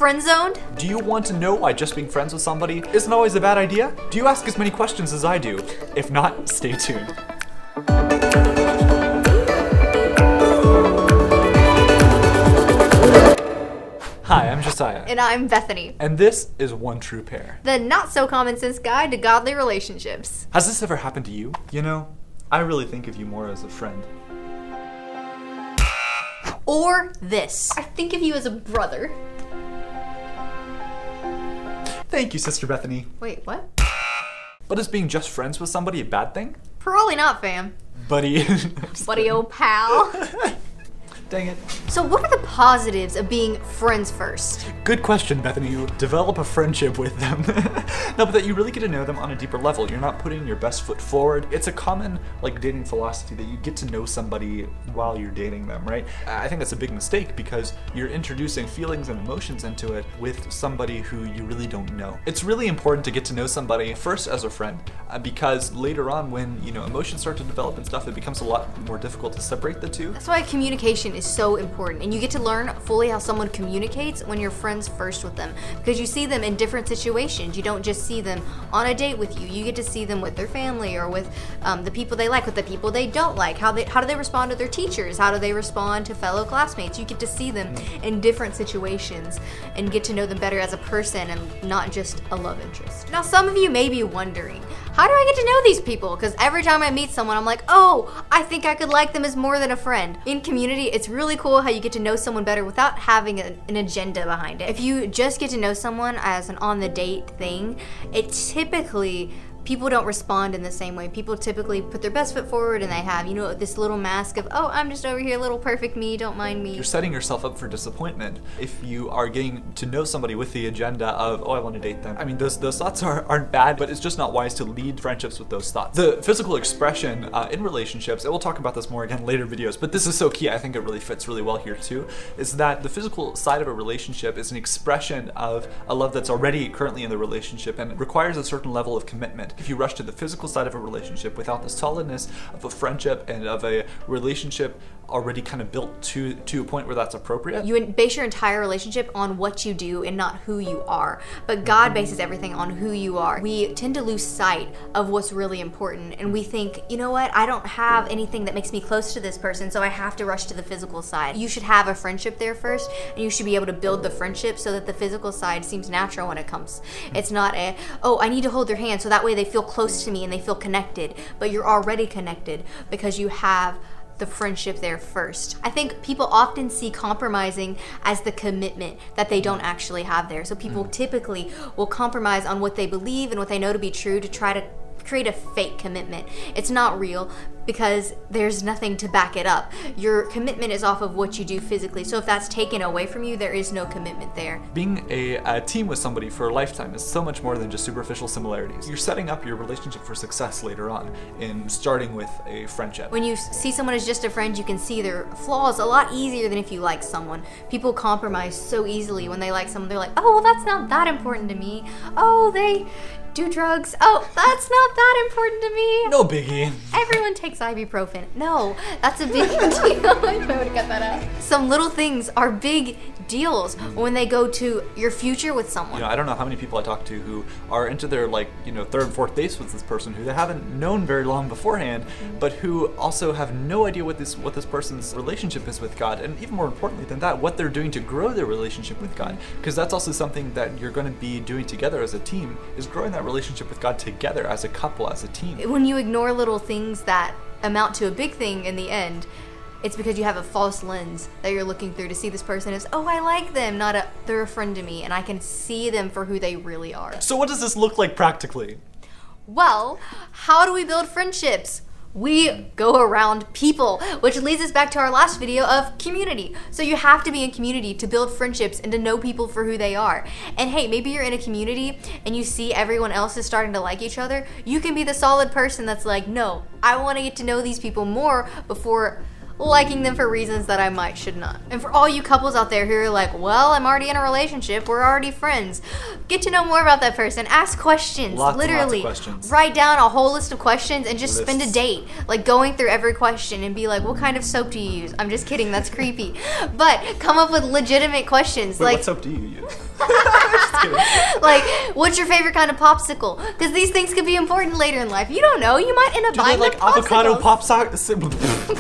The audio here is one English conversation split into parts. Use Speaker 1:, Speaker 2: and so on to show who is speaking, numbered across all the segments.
Speaker 1: friend-zoned?
Speaker 2: Do you want to know why just being friends with somebody isn't always a bad idea? Do you ask as many questions as I do? If not, stay tuned. Hi, I'm Josiah.
Speaker 1: And I'm Bethany.
Speaker 2: And this is One True Pair,
Speaker 1: the not-so-common-sense guide to godly relationships.
Speaker 2: Has this ever happened to you? You know, I really think of you more as a friend.
Speaker 1: Or this. I think of you as a brother.
Speaker 2: Thank you, Sister Bethany.
Speaker 1: Wait, what?
Speaker 2: But is being just friends with somebody a bad thing?
Speaker 1: Probably not, fam.
Speaker 2: Buddy.
Speaker 1: Buddy, old pal.
Speaker 2: Dang it.
Speaker 1: So what are the positives of being friends first?
Speaker 2: Good question, Bethany. You develop a friendship with them. No, but that you really get to know them on a deeper level. You're not putting your best foot forward. It's a common dating philosophy that you get to know somebody while you're dating them, right? I think that's a big mistake because you're introducing feelings and emotions into it with somebody who you really don't know. It's really important to get to know somebody first as a friend because later on when, emotions start to develop and stuff, it becomes a lot more difficult to separate the two.
Speaker 1: That's why communication is so important, and you get to learn fully how someone communicates when you're friends first with them because you see them in different situations. You don't just see them on a date with you. You get to see them with their family or with the people they like, with the people they don't like. How do they respond to their teachers? How do they respond to fellow classmates? You get to see them in different situations and get to know them better as a person and not just a love interest. Now, some of you may be wondering, how do I get to know these people? Because every time I meet someone, I'm like, oh, I think I could like them as more than a friend. In community, it's really cool how you get to know someone better without having an agenda behind it. If you just get to know someone as an on-the-date thing, it typically, people don't respond in the same way. People typically put their best foot forward and they have, this little mask of, oh, I'm just over here, little perfect me, don't mind me.
Speaker 2: You're setting yourself up for disappointment if you are getting to know somebody with the agenda of, oh, I want to date them. I mean, those thoughts aren't bad, but it's just not wise to lead friendships with those thoughts. The physical expression in relationships, and we'll talk about this more again in later videos, but this is so key, I think it really fits really well here too, is that the physical side of a relationship is an expression of a love that's already currently in the relationship and requires a certain level of commitment. If you rush to the physical side of a relationship without the solidness of a friendship and of a relationship already kind of built to a point where that's appropriate. You
Speaker 1: base your entire relationship on what you do and not who you are. But God bases everything on who you are. We tend to lose sight of what's really important and we think, you know what, I don't have anything that makes me close to this person, so I have to rush to the physical side. You should have a friendship there first and you should be able to build the friendship so that the physical side seems natural when it comes. It's not I need to hold their hand so that way they feel close to me and they feel connected, but you're already connected because you have the friendship there first. I think people often see compromising as the commitment that they don't actually have there. So people typically will compromise on what they believe and what they know to be true to try to create a fake commitment. It's not real because there's nothing to back it up. Your commitment is off of what you do physically. So if that's taken away from you, there is no commitment there.
Speaker 2: Being a team with somebody for a lifetime is so much more than just superficial similarities. You're setting up your relationship for success later on in starting with a friendship.
Speaker 1: When you see someone as just a friend, you can see their flaws a lot easier than if you like someone. People compromise so easily when they like someone. They're like, oh, well, that's not that important to me. Oh, they do drugs. Oh, that's not that important to me.
Speaker 2: No biggie.
Speaker 1: Everyone takes ibuprofen. No, that's a big deal. I would have cut that out. Some little things are big deals when they go to your future with someone.
Speaker 2: I don't know how many people I talk to who are into their third and fourth dates with this person who they haven't known very long beforehand, but who also have no idea what this person's relationship is with God, and even more importantly than that, what they're doing to grow their relationship with God, because that's also something that you're going to be doing together as a team, is growing that relationship with God together as a couple, as a team.
Speaker 1: When you ignore little things that amount to a big thing in the end, it's because you have a false lens that you're looking through to see this person as, oh, I like them, not they're a friend to me, and I can see them for who they really are.
Speaker 2: So what does this look like practically?
Speaker 1: Well, how do we build friendships? We go around people, which leads us back to our last video of community. So you have to be in community to build friendships and to know people for who they are. And hey, maybe you're in a community and you see everyone else is starting to like each other. You can be the solid person that's like, no, I want to get to know these people more before liking them for reasons that I should not. And for all you couples out there who are like, well, I'm already in a relationship, we're already friends, get to know more about that person. Ask questions. Literally,
Speaker 2: lots of questions.
Speaker 1: Write down a whole list of questions and just spend a date going through every question and be like, what kind of soap do you use? I'm just kidding, that's creepy. But come up with legitimate questions.
Speaker 2: Wait, what soap do you use?
Speaker 1: Like, what's your favorite kind of popsicle? Because these things could be important later in life. You don't know. You might end up buying
Speaker 2: like avocado popsicles.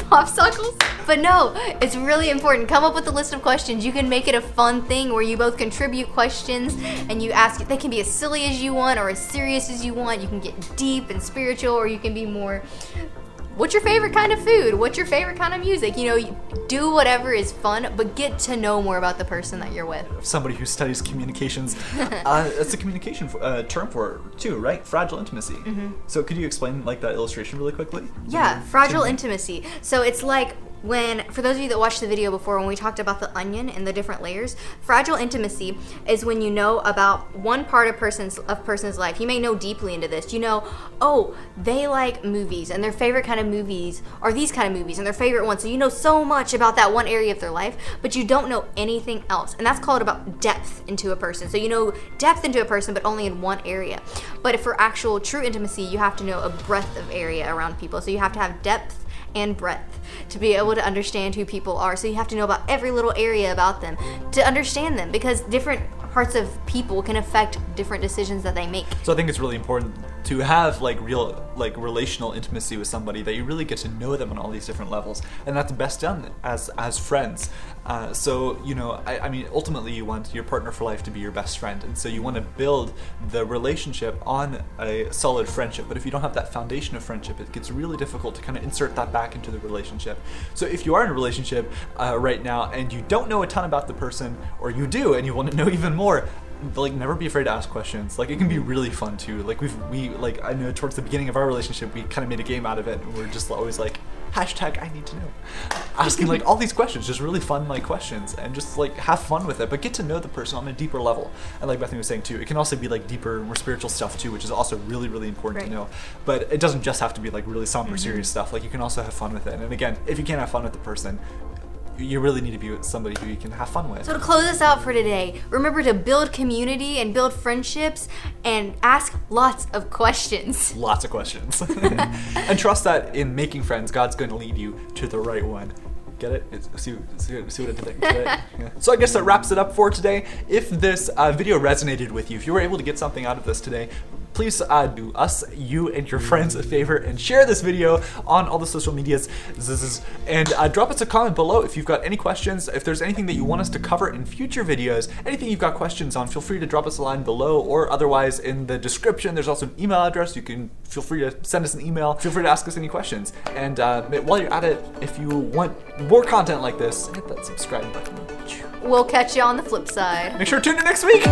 Speaker 1: popsicles. But no, it's really important. Come up with a list of questions. You can make it a fun thing where you both contribute questions and you ask. They can be as silly as you want or as serious as you want. You can get deep and spiritual, or you can be more, what's your favorite kind of food? What's your favorite kind of music? You know, you do whatever is fun, but get to know more about the person that you're with.
Speaker 2: Somebody who studies communications, that's a communication term for it too, right? Fragile intimacy. Mm-hmm. So could you explain like that illustration really quickly?
Speaker 1: Yeah, fragile intimacy. So it's like for those of you that watched the video before, when we talked about the onion and the different layers, fragile intimacy is when you know about one part of person's life. You may know deeply into this. You know, oh, they like movies, and their favorite kind of movies are these kind of movies, and their favorite ones. So you know so much about that one area of their life, but you don't know anything else. And that's called about depth into a person. So you know depth into a person, but only in one area. But for actual true intimacy, you have to know a breadth of area around people. So you have to have depth and breadth to be able to understand who people are. So you have to know about every little area about them to understand them, because different parts of people can affect different decisions that they make.
Speaker 2: So I think it's really important to have like real relational intimacy with somebody, that you really get to know them on all these different levels, and that's best done as friends. So you know, I mean, ultimately you want your partner for life to be your best friend, and so you want to build the relationship on a solid friendship. But if you don't have that foundation of friendship, it gets really difficult to kind of insert that back into the relationship. So if you are in a relationship right now and you don't know a ton about the person, or you do and you want to know even more, like, never be afraid to ask questions. Like, it can be really fun too. Like we I know towards the beginning of our relationship we kind of made a game out of it, and we're just always like, hashtag I need to know, asking like all these questions, just really fun like questions, and just like have fun with it, but get to know the person on a deeper level. And like Bethany was saying too, it can also be like deeper, more spiritual stuff too, which is also really, really important to know. But it doesn't just have to be like really somber, serious stuff. Like, you can also have fun with it. And again, if you can't have fun with the person, you really need to be with somebody who you can have fun with.
Speaker 1: So to close us out for today, remember to build community and build friendships and ask lots of questions.
Speaker 2: Lots of questions. And trust that in making friends, God's going to lead you to the right one. Get it? See what I did there? Get it? Yeah. So I guess that wraps it up for today. If this video resonated with you, if you were able to get something out of this today, please do us, you, and your friends a favor and share this video on all the social medias, and drop us a comment below if you've got any questions. If there's anything that you want us to cover in future videos, anything you've got questions on, feel free to drop us a line below, or otherwise in the description there's also an email address. You can feel free to send us an email. Feel free to ask us any questions. And while you're at it, if you want more content like this, hit that subscribe button.
Speaker 1: We'll catch you on the flip side.
Speaker 2: Make sure to tune in next week.